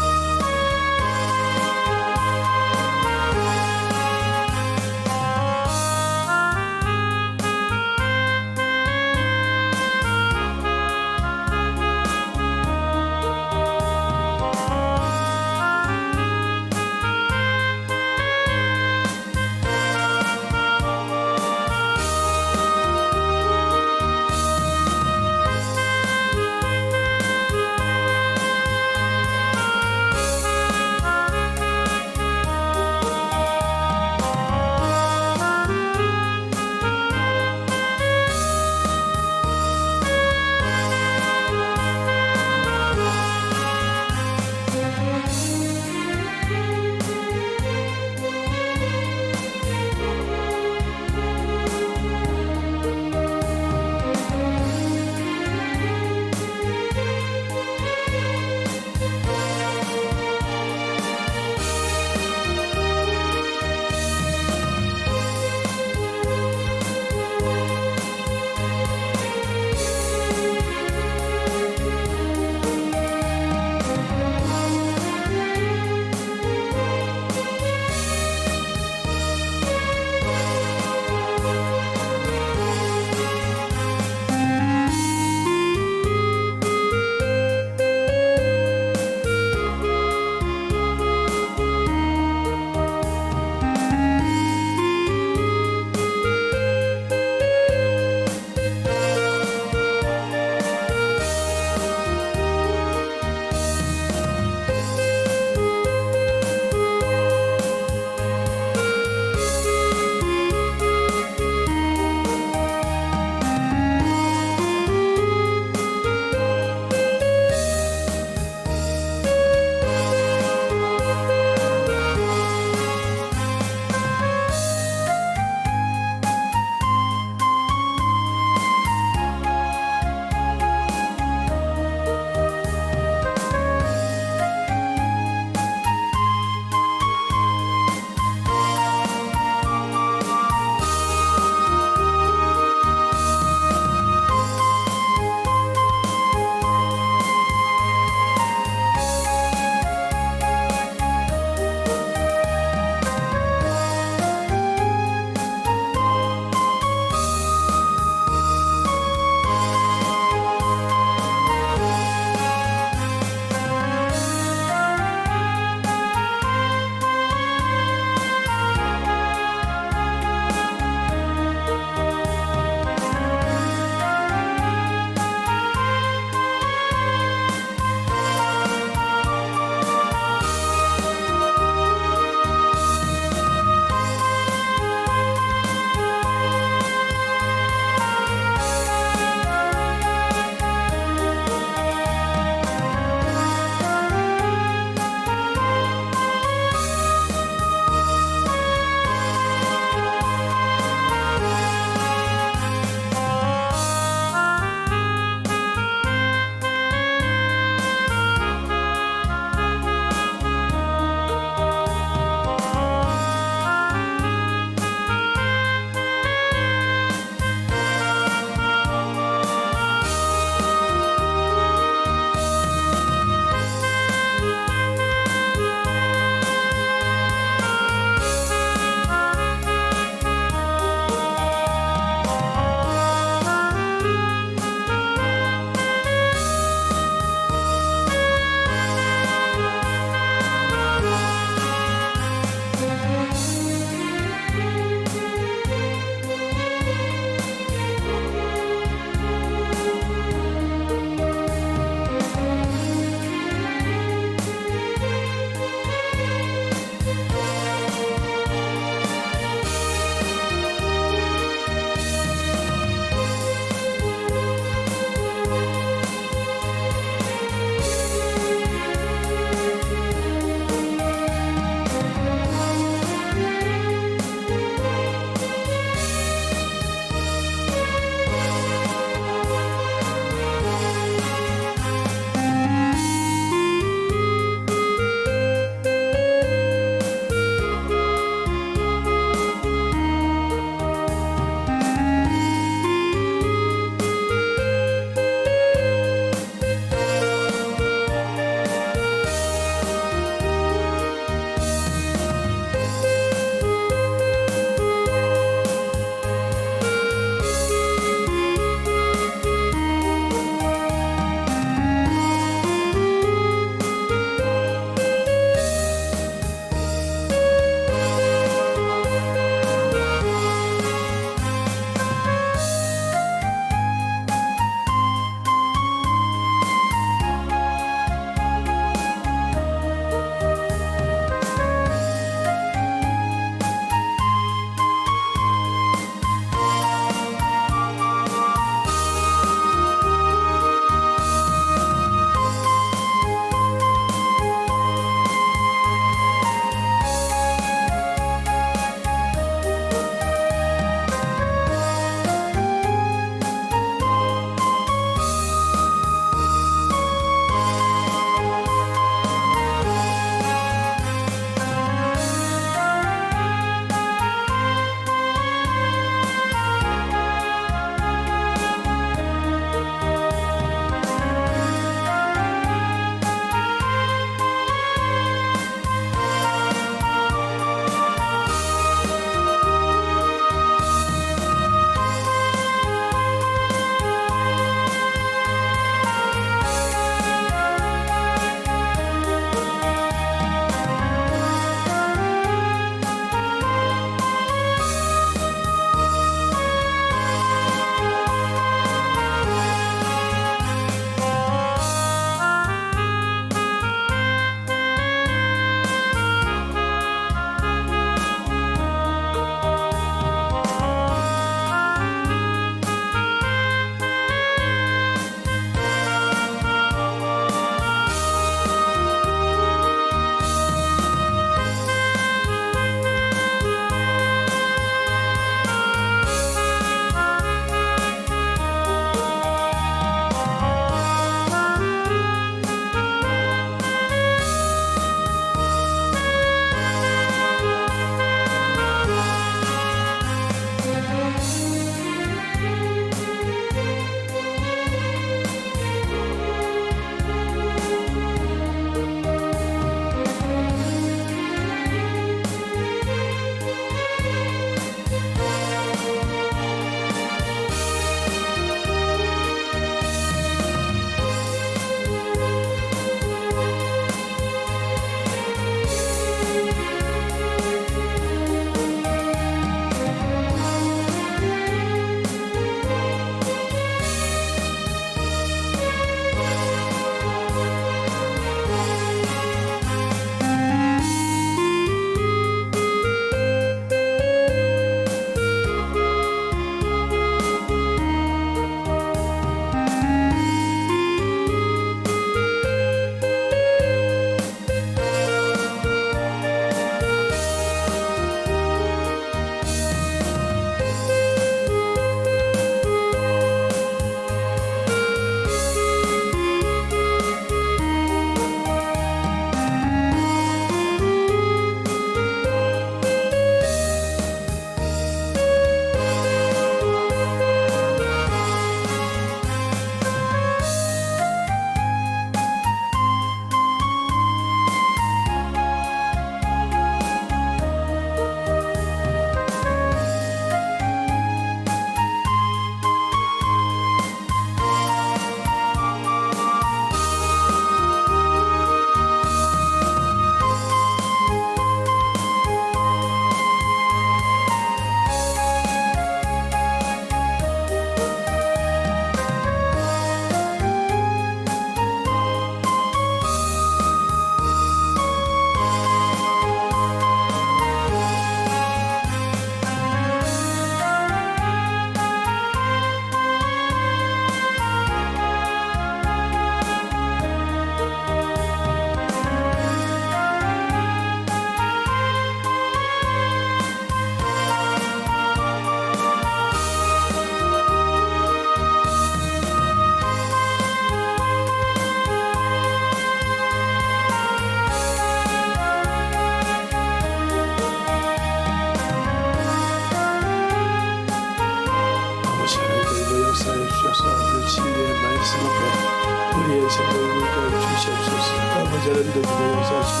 아버지 하나님 던지고 역사하시고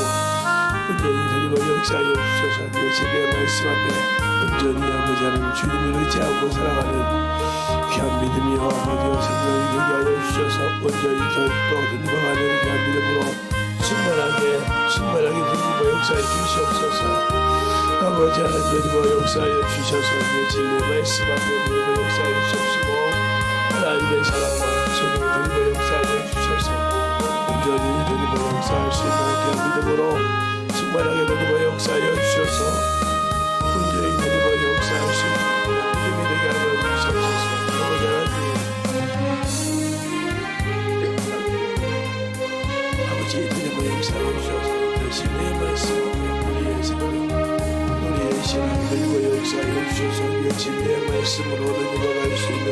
온전히 던지고 역사하여 주셔서 주의 진리의 말씀 앞에 온전히 아버지 하나님 주님을 의지하고 살아가는 귀한 믿음이여 아버지여 생명이 되게 하여 주셔서 온전히 저또 던지고가는 귀한 믿음으로 충만하게 던지고 역사해 주시옵소서. 아버지 하나님 던지고 역사하여 주셔서 주의 진리의 말씀 앞에 던지고 역사하여 주시옵시고 하나님의 사랑과 성령의 던지고 역사하여 주셔서 온전히 던지고 역사할 수 있는 귀한 믿음으로 충만하게 던지고 역사하여 주셔서 온전히 던지고 역사할 수 있는 믿음이 되게 하여 주시옵소서. 아버지 하나님 아버지 던지고 역사하여 주셔서 진리의 말씀 앞에 우리의 생명 우리의 신앙 던지고 역사하여 주셔서 우리의 진리의 말씀으로 던지고 갈 수 있는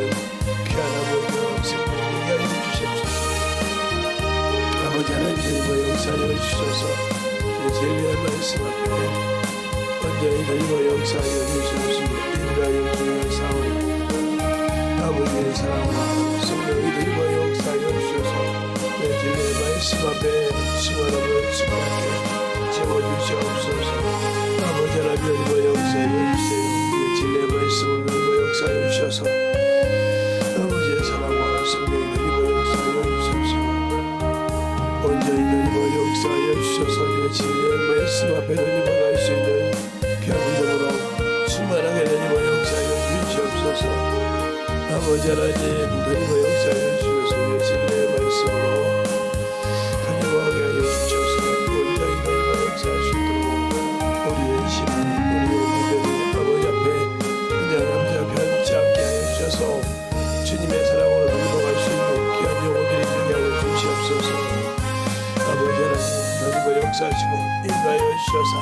귀한 아버지와 생명 되게 하여 주시옵소서. 아버지 하나님 던지고 역사하여 주셔서 진리의 말씀 앞에 온전히 던지고 역사하여 주시옵시고 인도하여 주의 사원 아버지의 사랑과 성령이 던지고 역사하여 주셔서 진리의 말씀 앞에 승원함을 승원하게 채워주시옵소서. 아버지 하나님 던지고 역사하여 주세요. 진리의 말씀을 던지고 역사하여 주셔서 아버지의 사랑과 성령이 던지고 역사하여 주시옵시고 온전히 던지고 역사하여 주셔서 진리의 말씀 앞에 던지고 갈 수 있는 귀한 믿음으로 충만하게 던지고 역사하여 주시옵소서. 아버지 하나님 던지고 역사하여 주셔서 진리의 말씀으로 던지고 가게 하여 주셔서 온전히 던지고 역사할 수 있도록 우리의 신앙 우리의 믿음이 아버지 앞에 그냥 아버지 앞에 앉지 않게 하여 주셔서 주님의 사랑으로 던지고 갈 수 있는 귀한 영혼들이 되게 하여 주시옵소서. 아버지 하나님 던지고 역사하시고 인도하여 주셔서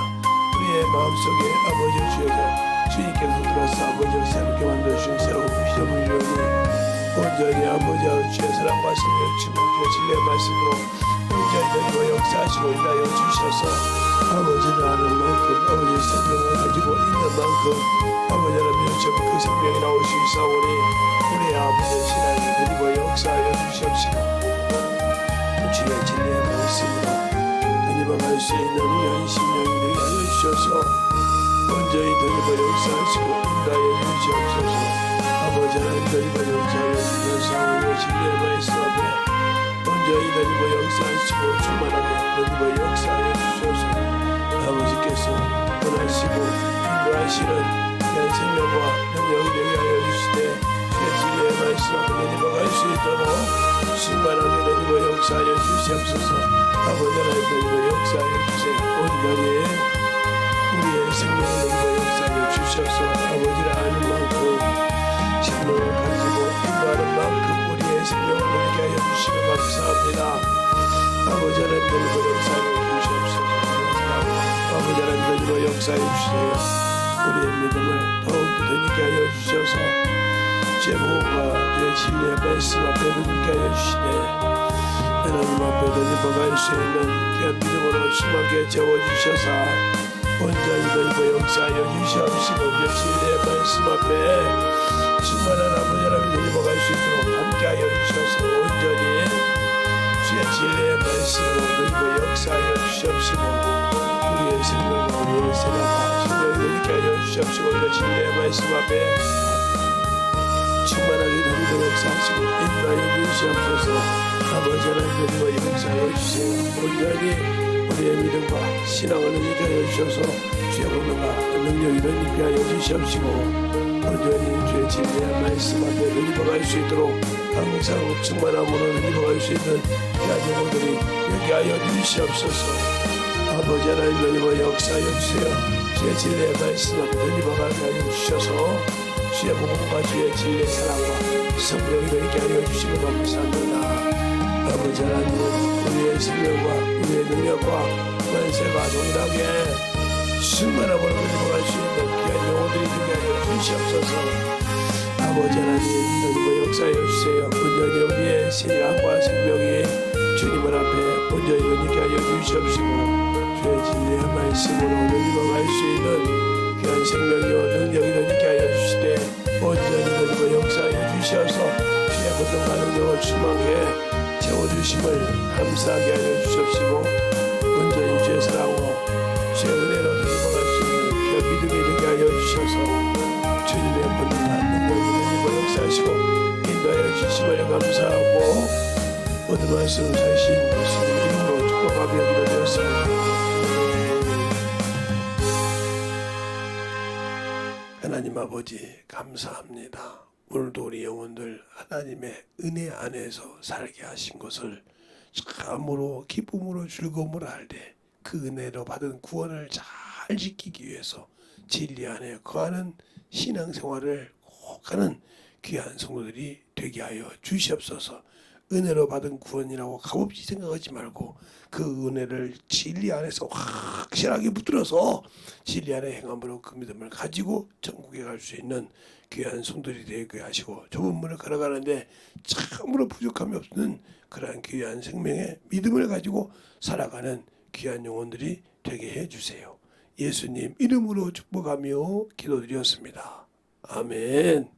우리의 마음속에 아버지 주여서 주님께서 들어서 아버지를 새롭게 만들어주신 새로운 피조물 이루니 온전히 아버지와 주의 사랑과 성령의 충만 주의 진리의 말씀으로 온전히 던지고 역사하시고 인도하여 주셔서 아버지를 아는 만큼 아버지의 생명을 가지고 있는 만큼 아버지 하나님 그 생명이 나오시기 싸우니 우리의 아버지의 신앙이 던지고 역사하여 주시옵시고 주의 진리의 말씀으로 던지고 갈 수 있는 귀한 심령이 되게 하여 주셔서 온전히 던지고 역사하시고 인도하여 주시옵소서. 아버지 하나님 던지고 역사하여 주셔서 우리의 진리의 말씀 앞에 온전히 던지고 역사하시고 충만하게 던지고 역사하여 주셔서 아버지께서 원하시고 인도하시는 귀한 생명과 능력이 되게 하여 주시되 주의 진리의 말씀 앞에 던지고 갈 수 있도록 충만하게 던지고 역사하여 주시옵소서. 아버지 하나님 던지고 역사하여 주세요. 온전히 우리의 생명을 던지고 역사하여 주셔서 아버지를 아는 만큼 생명을 가지고 인도하는 만큼 우리의 생명을 누리게 하여 주시면 감사합니다. 아버지 하나님 던지고 역사하여 주시옵소서. 아버지 하나님 던지고 역사하여 주세요. 우리의 믿음을 더욱더 던지게 하여 주셔서 주의 복음과 주의 진리의 말씀 앞에 던지게 하여 주시되 하나님 앞에 던지고 갈 수 있는 귀한 믿음으로 심하게 채워주셔서 온전히 던지고 역사하여 주시옵시고 주의 진리의 말씀 앞에 충만한 아버지 하나님 던지고 갈 수 있도록 함께하여 주셔서 온전히 주의 진리의 말씀으로 던지고 역사하여 주시옵시고 우리의 생명과 우리의 생각과 생명이 던지게 하여 주시옵시고 주의 진리의 말씀 앞에 충만하게 던지고 역사하시고 인도하여 주시옵소서. 아버지 하나님 던지고 역사하여 주세요. 온전히 우리의 믿음과 신앙을 던지게 하여 주셔서 주의 권능과 능력이 던지게 하여 주시옵시고 온전히 주의 진리의 말씀 앞에 던지고 갈 수 있도록 항상 충만함으로 던지고 갈 수 있는 귀한 영혼들이 되게 하여 주시옵소서. 아버지 하나님 던지고 역사하여 주세요. 주의 진리의 말씀 앞에 던지고 가게 하여 주셔서 주의 복음과 주의 진리의 사랑과 성령이 되게 하여 주시면 감사합니다. 아버지 하나님 우리의 생명과 우리의 능력과 권세가 동일하게 충만함으로 던지고 갈 수 있는 귀한 영혼들이 되게 하여 주시옵소서. 아버지 하나님 던지고 역사하여 주세요. 온전히 우리의 신앙과 생명이 주님을 앞에 온전히 던지게 하여 주시옵시고 주의 진리의 말씀으로 던지고 갈 수 있는 귀한 생명이요 능력이 던지게 하여 주시되 온전히 던지고 역사하여 주셔서 주의 고통과 능력을 충만하게 채워주심을 감사하게 하여 주시옵시고 하나님의 사랑으로 주의 은혜로 행복할 수 있는 귀한 믿음이 되게 하여 주셔서 주님의 권능한 능력이 힘을 역사하시고 인도하여 주심을 감사하고 모든 말씀 사신 예수님 이름으로 축복하며 기도드렸습니다. 하나님 아버지 감사합니다. 오늘도 우리 영혼들 하나님의 은혜 안에서 살게 하신 것을 참으로 기쁨으로 즐거움으로 알되 그 은혜로 받은 구원을 잘 지키기 위해서 진리 안에 거하는 신앙생활을 꼭 하는 귀한 성도들이 되게 하여 주시옵소서. 은혜로 받은 구원이라고 값없이 생각하지 말고 그 은혜를 진리 안에서 확실하게 붙들어서 진리 안에 행함으로 그 믿음을 가지고 천국에 갈 수 있는 귀한 성도들이 되게 하시고 좁은 문을 걸어가는데 참으로 부족함이 없는 그러한 귀한 생명의 믿음을 가지고 살아가는 귀한 영혼들이 되게 해주세요. 예수님 이름으로 축복하며 기도드렸습니다. 아멘.